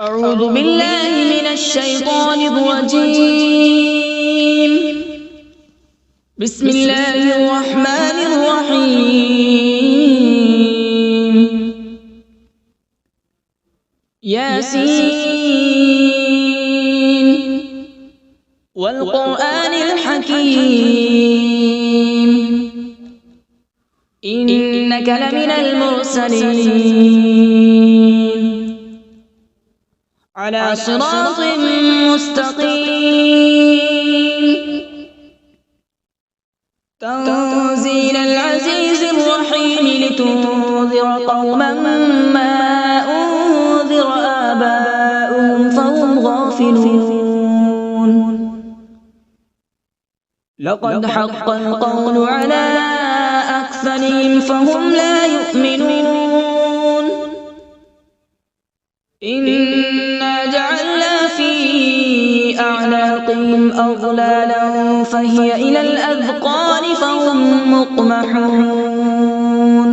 أعوذ بالله من الشيطان الرجيم. بسم الله الرحمن الرحيم. ياسين والقرآن الحكيم إنك لمن المرسلين على صراط مستقيم تنزيل العزيز الرحيم لتنذر قوما ما أنذر آباؤهم فهم غافلون. لقد حق القول على أكثرهم فهم لا يؤمنون. إنا جعلنا في أعناقهم أغلالا فهي إلى الأذقان فهم مقمحون.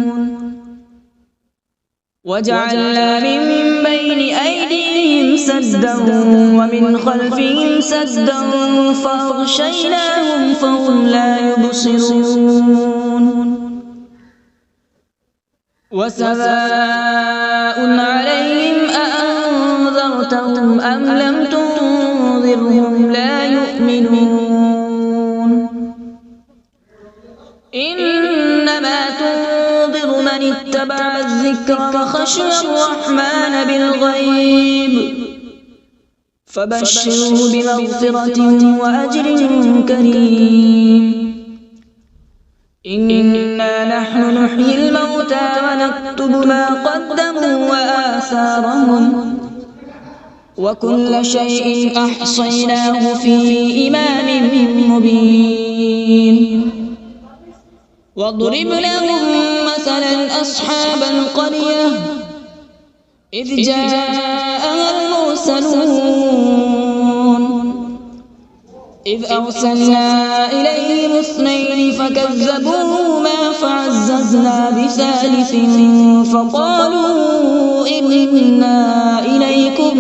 وجعلنا من بين أيديهم سدا ومن خلفهم سدا فأغشيناهم فهم لا يبصرون. وسواء عليهم أأنذرتهم أم لم تنذرهم لا يؤمنون. إنما تنذر من اتبع الذكر وخشي الرحمن بالغيب فبشره بمغفرة وأجر كريم. إنا نحن نحيي الموتى ونكتب ما قدموا وآثارهم وكل شيء أحصيناه في إمام مبين. واضرب لهم مثلا أصحاب القرية إذ جاءها المرسلون إذ أرسلنا إليهم اثنين فكذبوهما فعززنا بثالث فقالوا إنا إليكم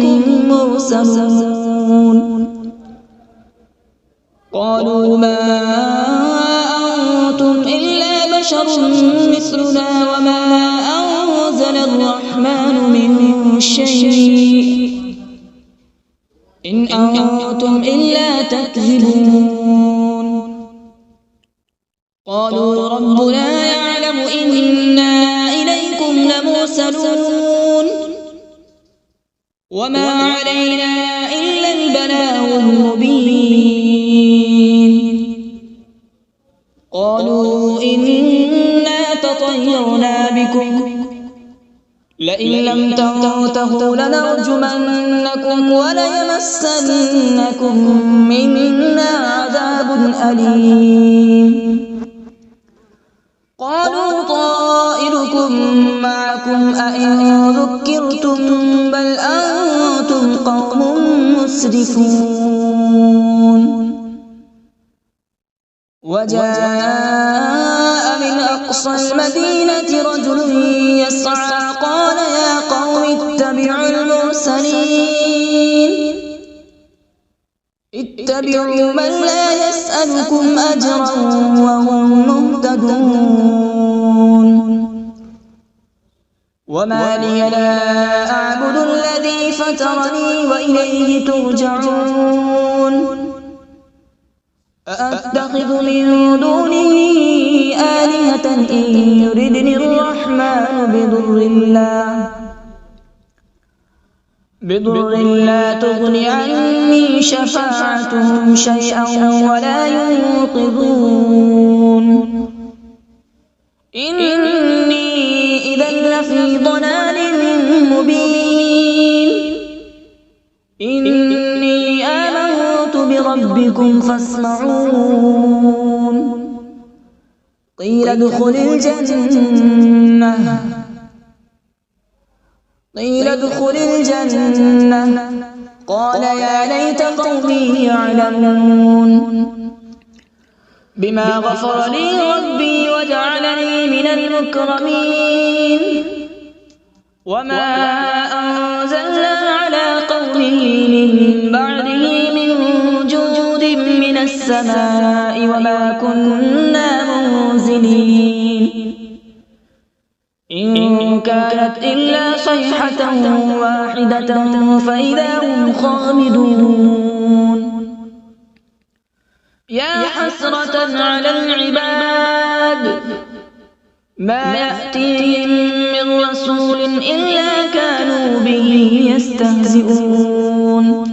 مرسلون. قالوا ما أنتم إلا بشر مثلنا وما أنزل الرحمن من شيء إن أنتم إلا تكذبون. قالوا ربنا يعلم إنا إليكم لمرسلون وما علينا إلا البلاغ المبين. قالوا إنا تطيرنا بكم لئن لم تنتهوا لنرجمنكم وليمسنكم منا عذاب أليم. قالوا طائركم معكم أئن ذكرتم بل أنتم قوم مسرفون. وجاء من أقصى المدينة رجل يسعى قال يا قوم اتبعوا المرسلين اتبعوا من لا يسألكم أجرا وهم مهتدون. وما لي لا أعبد الذي فطرني وإليه ترجعون. أأتخذ من دونه آلهة إن يردني الرحمن بضر لا تغن عني شفاعتهم شيئا ولا ينقذون. إني إذا لفي ضلال مبين. إني آمنت بربكم فاسمعون. قيل ادخل الجنة قال يا ليت قومي يعلمون. بما غفر لي ربي وجعلني من المكرمين. وما أنزلنا على به من بعده من جود من السماء وما كنا منزلين إن كانت إلا صيحة واحدة فإذا هم خامدون يا حسرة على العباد ما يأتيهم من رسول إلا كانوا به يستهزئون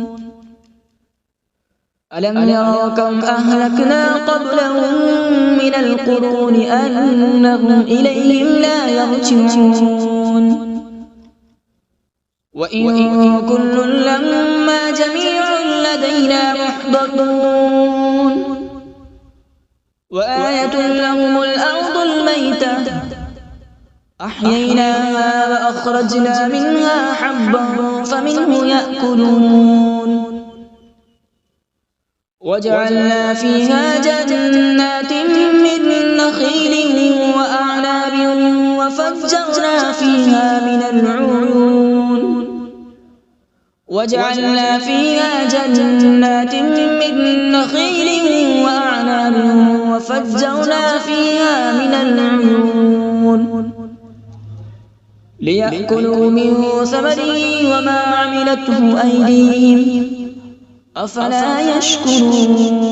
ألم يروا كم أهلكنا قبلهم من القرون أنهم إليهم لا يرجعون وإن كل لما جميع لدينا محضرون وآية لهم الأرض الميتة أحييناها وأخرجنا منها حبا فمنه يأكلون وجعلنا فيها جنات من نخيل وأعناب وفجرنا فيها من العيون وجعلنا فيها جنات من نخيل وأعناب وفجرنا فيها من العيون ليأكلوا من ثمره وما عملته أيديهم أفلا يشكرون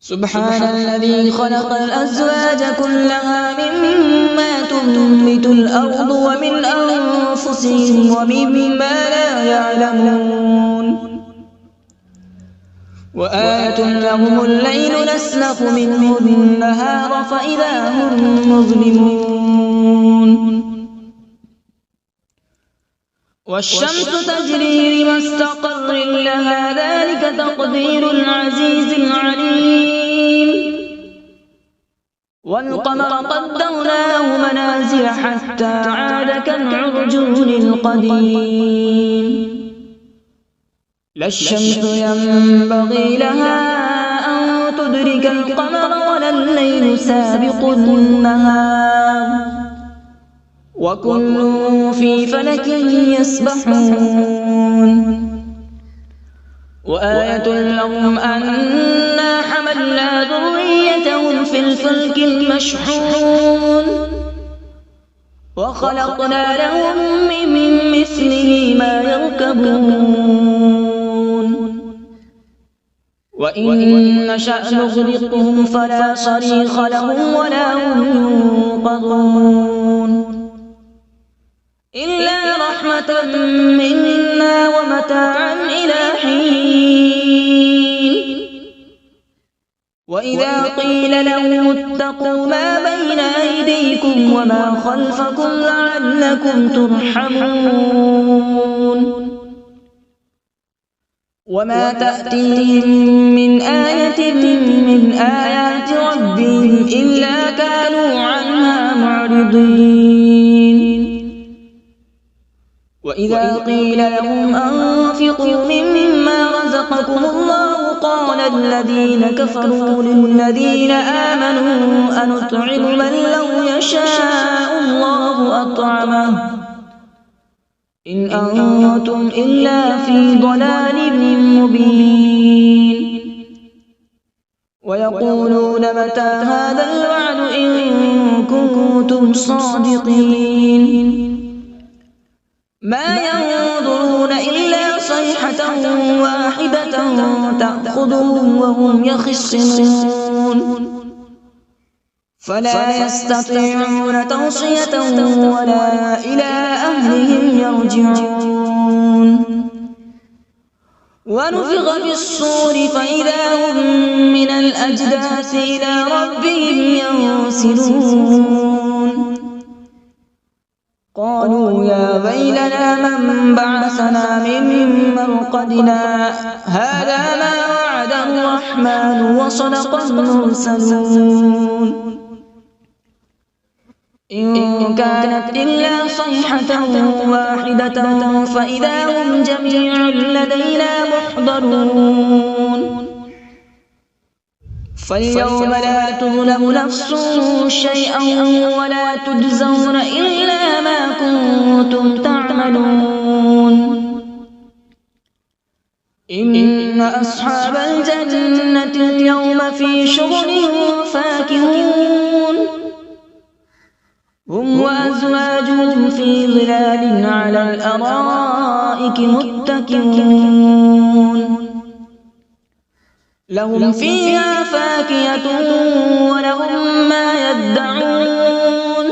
سبحان الذي خلق الأزواج كلها مما تنبت الأرض ومن أنفسهم ومما لا يعلمون وآية لهم الليل نسلخ منه النهار فإذا هم مظلمون والشمس تجري لمستقر لها ذلك تقدير العزيز العليم والقمر قدرناه منازل حتى عاد كالعرجون القديم لا الشمس ينبغي لها أن تدرك القمر ولا الليل سابق النهار وكل في فلك يسبحون وآية لهم أنا حملنا ذريتهم في الفلك المشحون وخلقنا لهم من مثله ما يركبون وإن نشأ نغرقهم فلا صريخ لهم ولا هم ينقذون إلا رحمة منا ومتاعا إلى حين وإذا قيل لهم اتقوا ما بين أيديكم وما خلفكم لعلكم ترحمون وما تأتيهم من آية من آيات ربهم إلا كانوا عنها معرضين وإذا قيل لهم أنفقوا مما رزقكم الله قال الذين كفروا للذين آمنوا أنطعم من لو يشاء الله أطعمه إن أنتم إلا في ضلال مبين ويقولون متى هذا الوعد إن كنتم صادقين ما ينظرون إلا صيحة واحدة تأخذهم وهم يخصمون فلا يستطيعون توصية ولا إلى أهلهم يرجعون ونفخ في الصور فإذا هم من الأجداث إلى ربهم ينسلون قالوا يا ويلنا من بعثنا من مرقدنا هذا ما وعد الرحمن وصدق المرسلون إن كانت إلا صيحة واحدة فإذا هم جميع لدينا محضرون فاليوم لا تظلم نفس شيئا ولا تجزون إلا ما كنتم تعملون إن أصحاب الجنة اليوم في شغل فاكهون هم وأزواجهم في ظلال على الأرائك متكئون لهم فيها فاكهة ولهم ما يدعون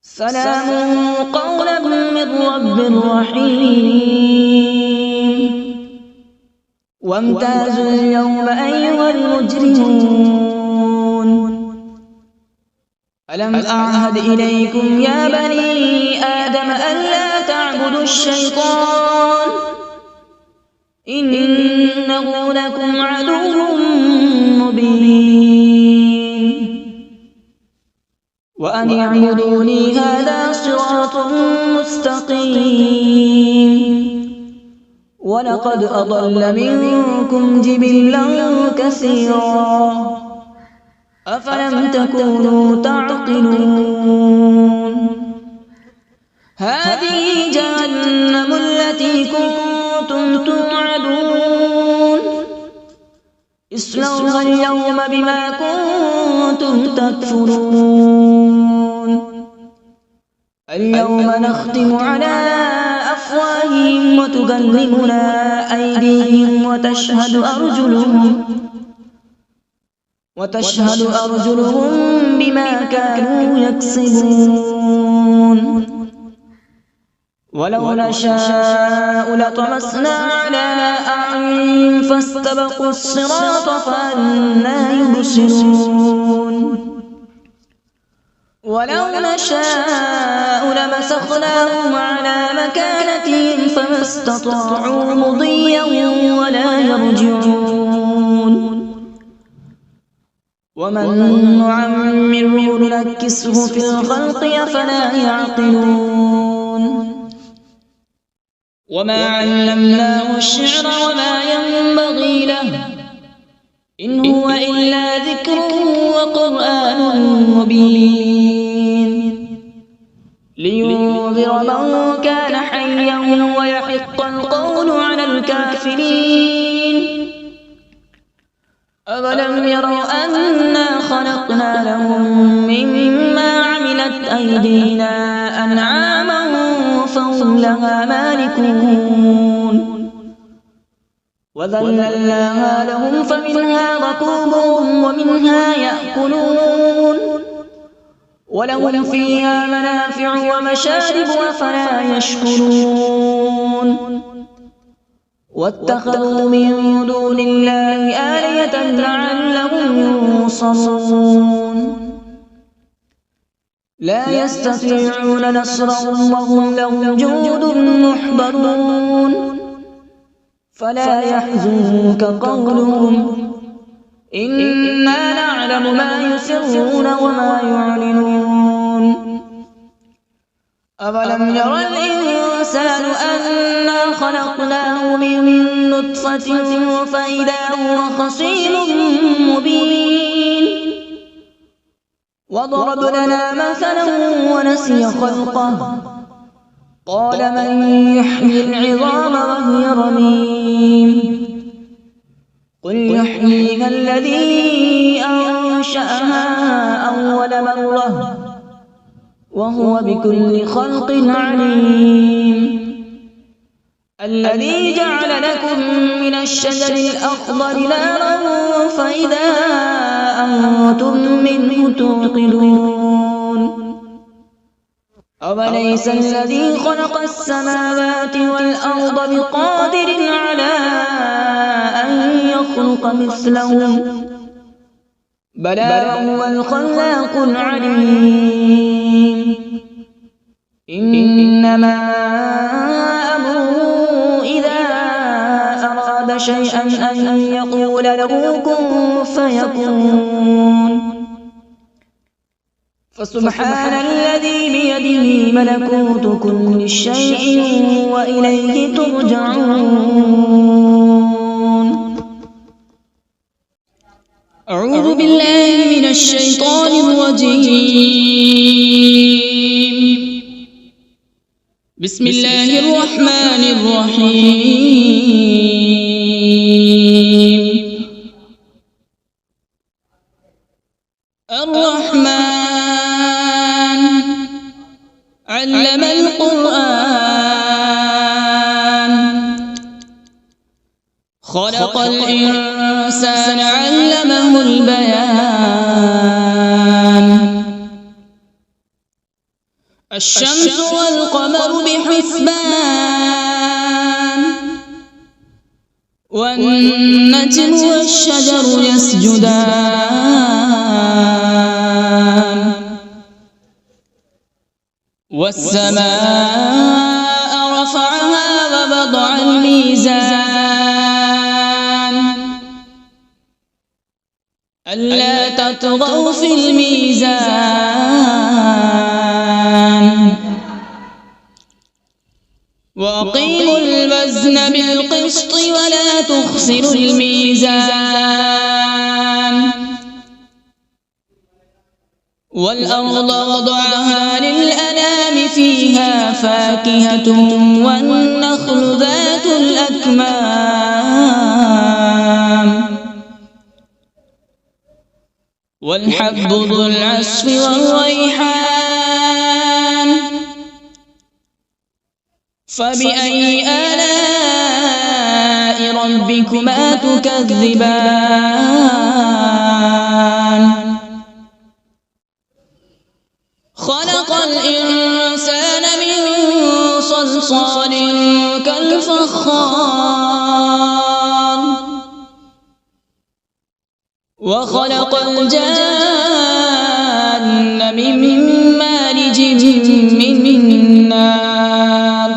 سلام قولا من رب رحيم وامتازوا اليوم أيها المجرمون ألم أعهد إليكم يا بني آدم ألا تعبدوا الشيطان إنه لكم عدو مبين وأن اعبدوني هذا صراط مستقيم ولقد أضل منكم جبلا كثيرا أفلم تكونوا تعقلون هذه جهنم التي كنتم توعدون اصلوها اليوم بما كنتم تكفرون اليوم نختم على أفواههم وتكلمنا أيديهم وتشهد أرجلهم بما كانوا يكسبون ولو نشاء لطمسنا على أعين فاستبقوا الصراط فأنى يبصرون ولو نشاء لمسخناهم على مكانتهم فما استطاعوا مضيا ولا يرجعون ومن نعمره ننكسه في الخلق أفلا يعقلون وما علمناه الشعر وما ينبغي له إن هو إلا ذكر وقرآن مبين لينذر من كان حيا ويحق القول على الكافرين أولم يروا أنا خلقنا لهم مما عملت أيدينا أنعاما فهم لها مالكون وذللناها لهم فمنها ركوبهم ومنها يأكلون ولهم فيها منافع ومشارب أفلا يشكرون واتخذوا من دون الله آلهة لعلهم ينصرون لا يستطيعون نصرهم وهم لهم جند محضرون فلا يحزنك قولهم إنا نعلم ما يسرون وما يعلنون أولم ير الإنسان أنا خلقناه من نطفة فإذا هو خصيم مبين وضرب لنا مثلا ونسي خلقه قال من يحيي العظام وهي رميم قل يحييها الذي أنشأها أول مرة وهو بكل خلق عليم الذي جعل لكم من الشجر الأخضر نارا فإذا أنتم منه توقدون أوليس الذي خلق السماوات والأرض بقادر على أن يخلق مثلهم بلى هو الخلاق العليم إنما أمره إذا أراد شيئا أن يقول له كن فيكون فسبحان الذي بيده ملكوت كل شيء وإليه ترجعون أعوذ بالله من الشيطان الرجيم بسم الله الرحمن الرحيم. الرحمن علم القرآن، خلق الإنسان علمه البيان. الشمس والقمر بحسبان، والنجم والشجر يسجدان. والسماء رفعها ووضع الميزان، ألا تطغوا في الميزان. وأقيموا الوزن بالقسط ولا تخسروا الميزان. والأرض وضعها للأنام، فيها فاكهة والنخل ذات الأكمام، والحب ذو العصف والريحان. فبأي آلاء ربكما تكذبان؟ خلق الإنسان من صلصال كالفخار، وخلق الجان من مارج من نار.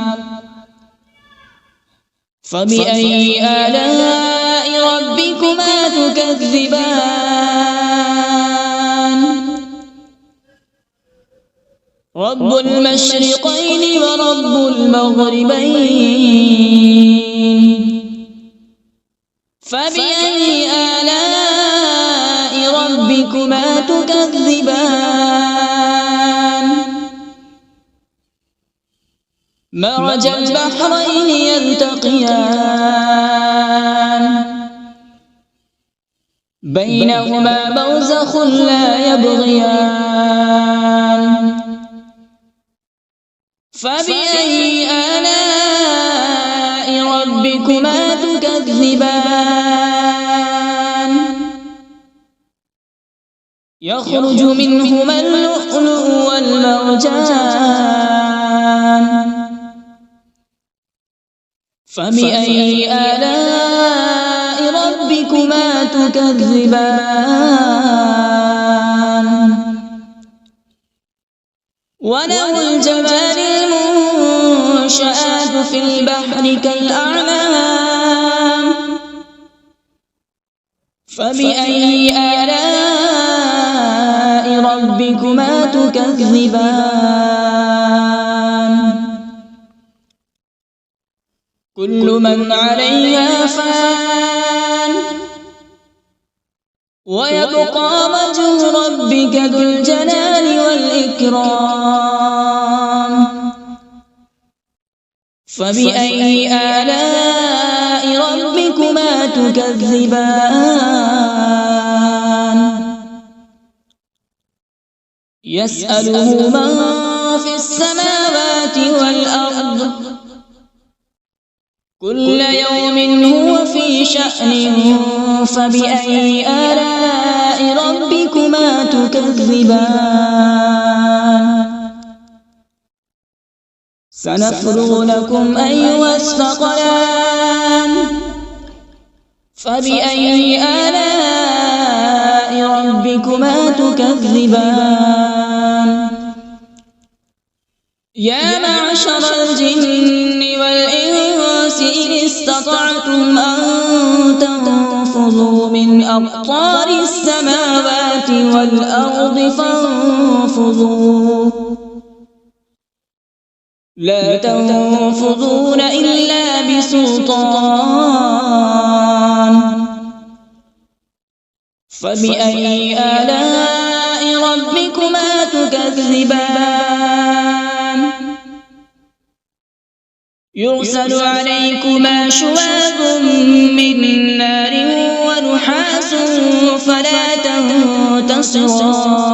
فبأي آلاء ربكما تكذبان؟ رب المشرقين ورب المغربين. فبأي آلاء ربكما تكذبان؟ مرج البحرين يلتقيان، بينهما برزخ لا يبغيان. فبأي آلاء ربكما تكذبان؟ يخرج منهما اللؤلؤ والمرجان. فبأي آلاء ربكما تكذبان؟ وله الجوار المنشآت في البحر كالأعلام. فبأي آلاء ربكما تكذبان؟ كل من عليها فان، ويبقى وجه ربك ذو الجلال والإكرام. فبأي آلاء ربكما تكذبان؟ يسأله من في السماوات والأرض، كل يوم هو في شأن. فبأي آلاء ربكما تكذبان؟ سنفرغ لكم أيها الثقلان. فبأي آلاء ربكما تكذبان؟ يا معشر الجن والإنس إن استطعتم أن تنفذوا من أقطار السماوات والأرض فانفذوا، لا تنفذون إلا بسلطان. فبأي آلاء ربكما تكذبان؟ يرسل عليكما شواظ من نار ونحاس فلا تنتصران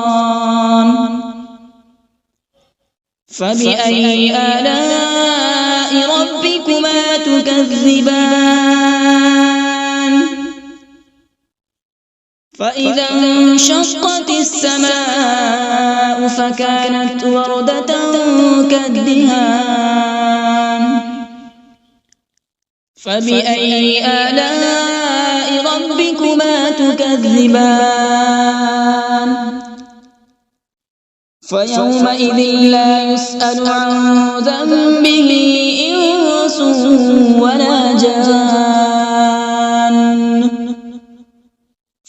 فبأي آلاء ربكما تكذبان فإذا انشقت السماء فكانت وردة كالدهان فبأي آلاء ربكما تكذبان فيومئذ لا يسأل عن ذنبه إنس ولا جان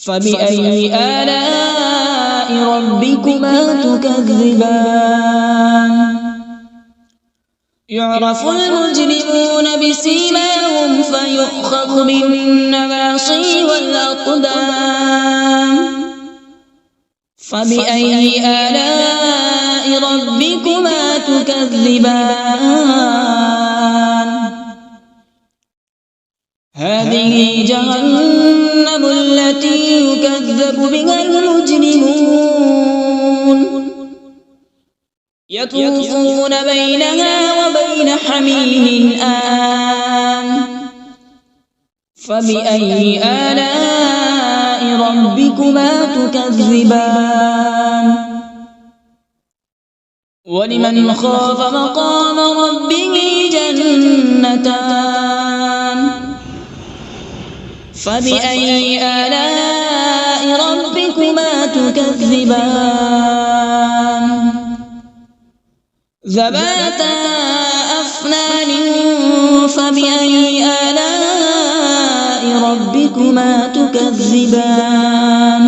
فبأي آلاء ربكما تكذبان يعرف المجرمون بسيماهم فيؤخذ بالنواصي والأقدام فبأي آلاء ربكما تكذبان هذه جهنم التي يكذب بها المجرمون يطوفون بينها وبين حميم آن فبأي آلاء ربكما تكذبان ولمن خاف مقام ربه جنتان فبأي آلاء ربكما تكذبان ذواتا أفنان فبأي آلاء ربكما تكذبان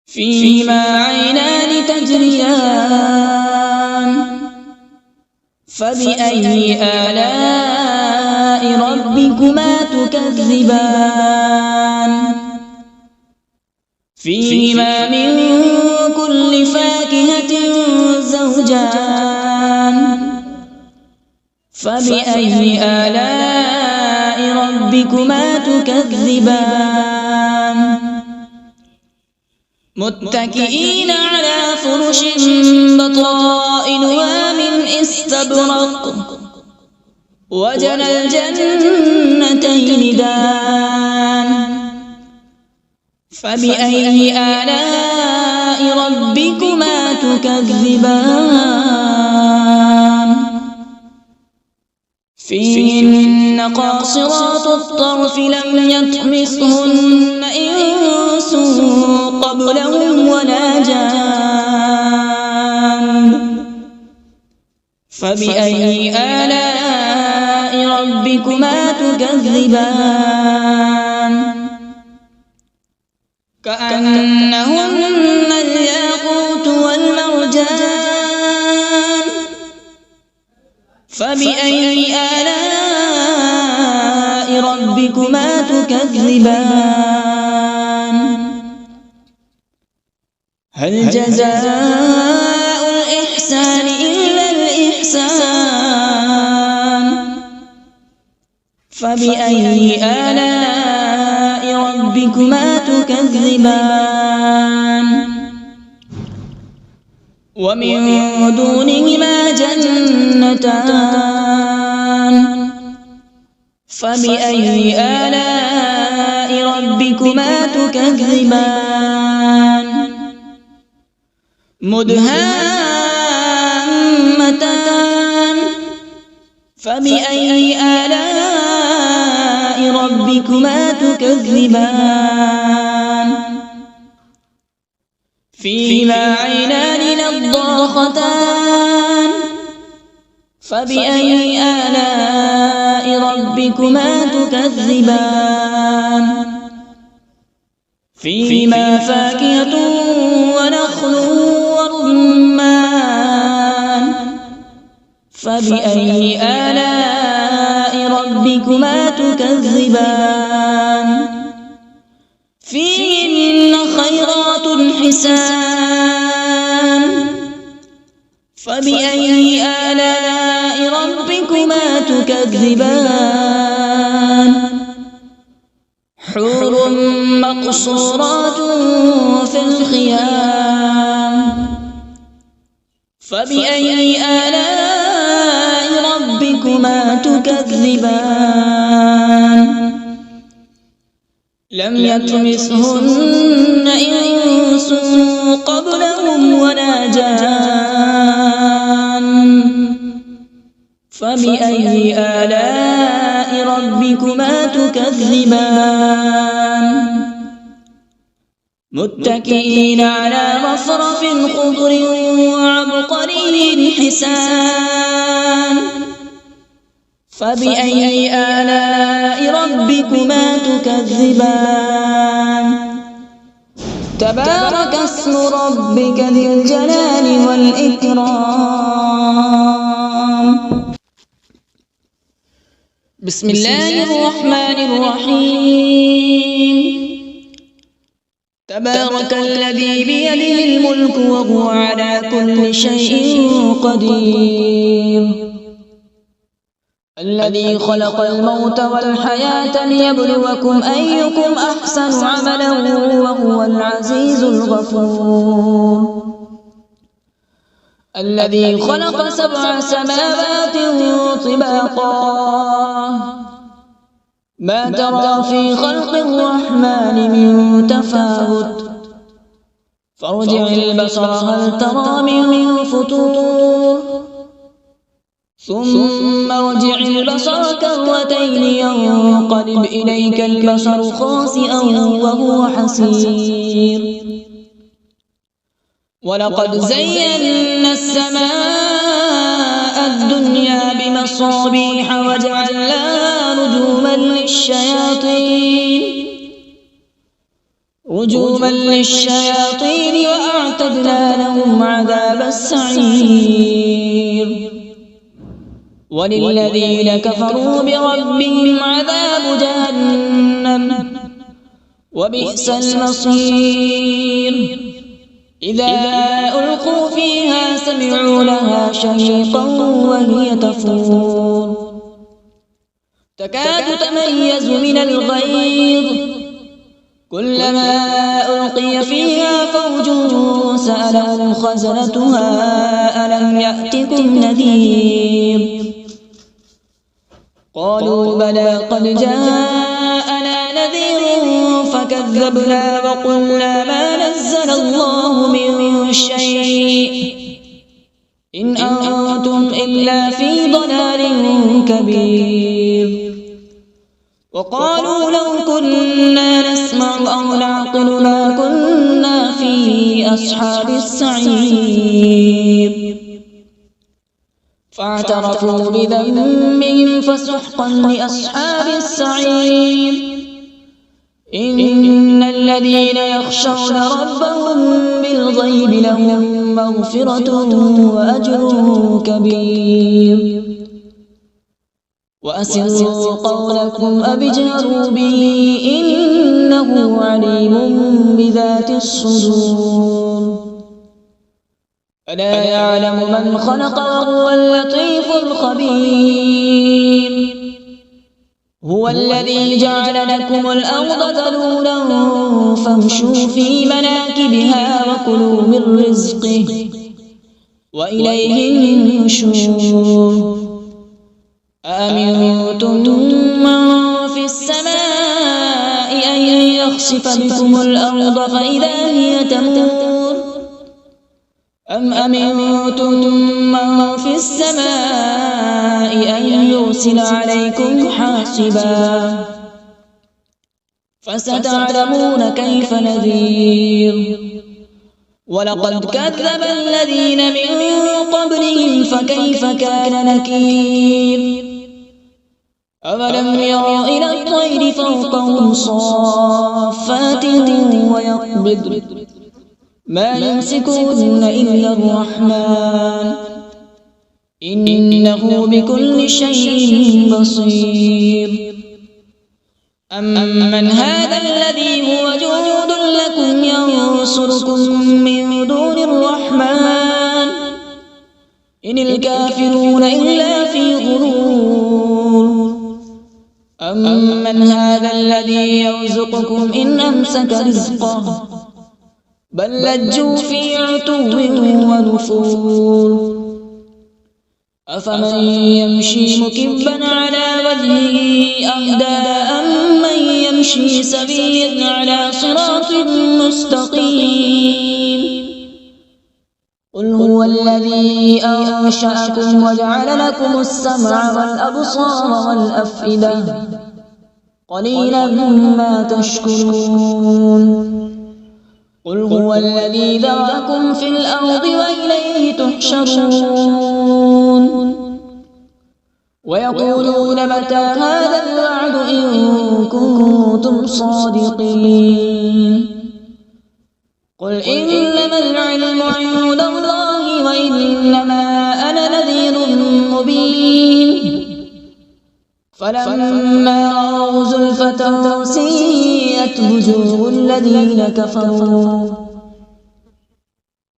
فيهما عينان تجريان فبأي آلاء ربكما تكذبان فيهما من كل فاكهة زوجان فبأي آلاء ربكما تكذبان متكئين على فرش بطائنها من استبرق وجنى الجنتين دان فبأي آلاء ربكما تكذبان فيهن قاصرات الطرف لم يطمثهن إنس قبلهم ولا جان فبأي آلاء ربكما تكذبان كأنهن الياقوت والمرجان فبأي آلاء ربكما تكذبان هل جزاء الإحسان إلا الإحسان فبأي آلاء ربكما تكذبان ومن دونهما جنتان فبأي آلاء ربكما تكذبان مدهامتان فبأي آلاء ربكما تكذبان فيهما عينان نضاختان فبأي آلاء ربكما تكذبان فيهما فاكهة ونخل ورمان فبأي آلاء ربكما تكذبان فيهن خيرات حسان فبأي آلاء ربكما تكذبان حور مقصورات في الخيام فبأي آلاء ربكما تكذبان لم يطمثهن إنس قبلهم ولا جان فبأي آلاء ربكما تكذبان متكئين على رفرف خضر وعبقري حسان فبأي آلاء ربكما تكذبان تبارك اسم ربك ذي الجلال والإكرام بسم الله الرحمن الرحيم تبارك الذي بيده الملك وهو على كل شيء قدير الذي خلق الموت والحياة ليبلوكم أيكم أحسن عملا وهو العزيز الغفور الذي خلق 7 سماوات طباقا ما ترى في خلق الرحمن من تفاوت فارجع البصر هل ترى من فطور ثم ارجع البصر كرتين ينقلب إليك البصر خاسئا وهو حسير ولقد زينا السماء الدنيا بمصابيح وجعلناها رجوما للشياطين وأعتدنا لهم عذاب السعير وللذين كفروا بربهم عذاب جهنم وبئس المصير إذا ألقوا فيها سمعوا لها شهيقا وهي تفور تكاد تميز من الغيظ كلما ألقي فيها فوج سألهم خزنتها ألم يأتكم نذير قالوا بلى قد جاءنا نذير فكذبنا وقلنا ما نزل الله من شيء إن أنتم إلا في ضلال كبير وقالوا لو كنا نسمع أو نعقل ما كنا في أصحاب السعير فاعترفوا بذنبهم فسحقا لأصحاب السعير إن الذين يخشون ربهم بالغيب لهم مغفرة وأجر كبير وأسروا قولكم أو اجهروا به إنه عليم بذات الصدور ألا يعلم من خلق وهو اللطيف الخبير هو الذي جعل لكم الأرض ذلولا فامشوا في مناكبها وكلوا من رزقه وإليه النشور أأمنتم من في السماء أن يخسف بكم الأرض فإذا هي تمور أم أمنتم من في السماء أن يرسل عليكم حاصبا فستعلمون كيف نذير ولقد كذب الذين من قبلهم فكيف كان نكير أولم يروا إلى الطير فوقهم صافات ويقبض ما يمسكون إلا الرحمن إنه بكل شيء بصير أمن هذا الذي هو جند لكم ينصركم من دون الرحمن إن الكافرون إلا في غرور أمن هذا الذي يرزقكم إن أمسك رزقه بل لجوا في عتو ونفور أفمن يمشي مكبا على وجهه أهدى أمن يمشي سويا على صراط مستقيم قل هو الذي أنشأكم وجعل لكم السمع والأبصار والأفئدة قليلا ما تشكرون قل هو الذي ذرأكم في الأرض وإليه تحشرون ويقولون متى هذا الوعد إن كنتم صادقين قل إنما العلم عند الله وإنما أنا نذير مبين فلما رأوا زلفة سيئت وجوه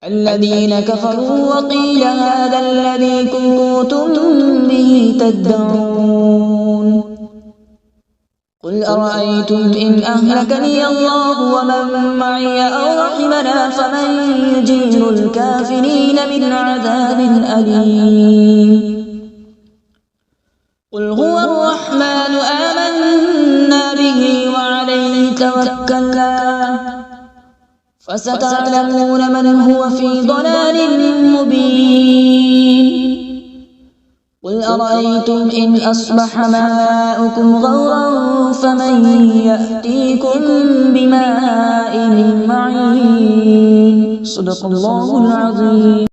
الذين كفروا وقيل هذا الذي كنتم به تدعون قل أرأيتم إن أهلكني الله ومن معي أو رحمنا فمن يجير الكافرين من عذاب أليم قل هو الرحمن آمنا به وعليه توكلنا فستعلمون من هو في ضلال مبين قل أرأيتم إن أصبح ماؤكم غورا فمن يأتيكم بماء معين صدق الله العظيم.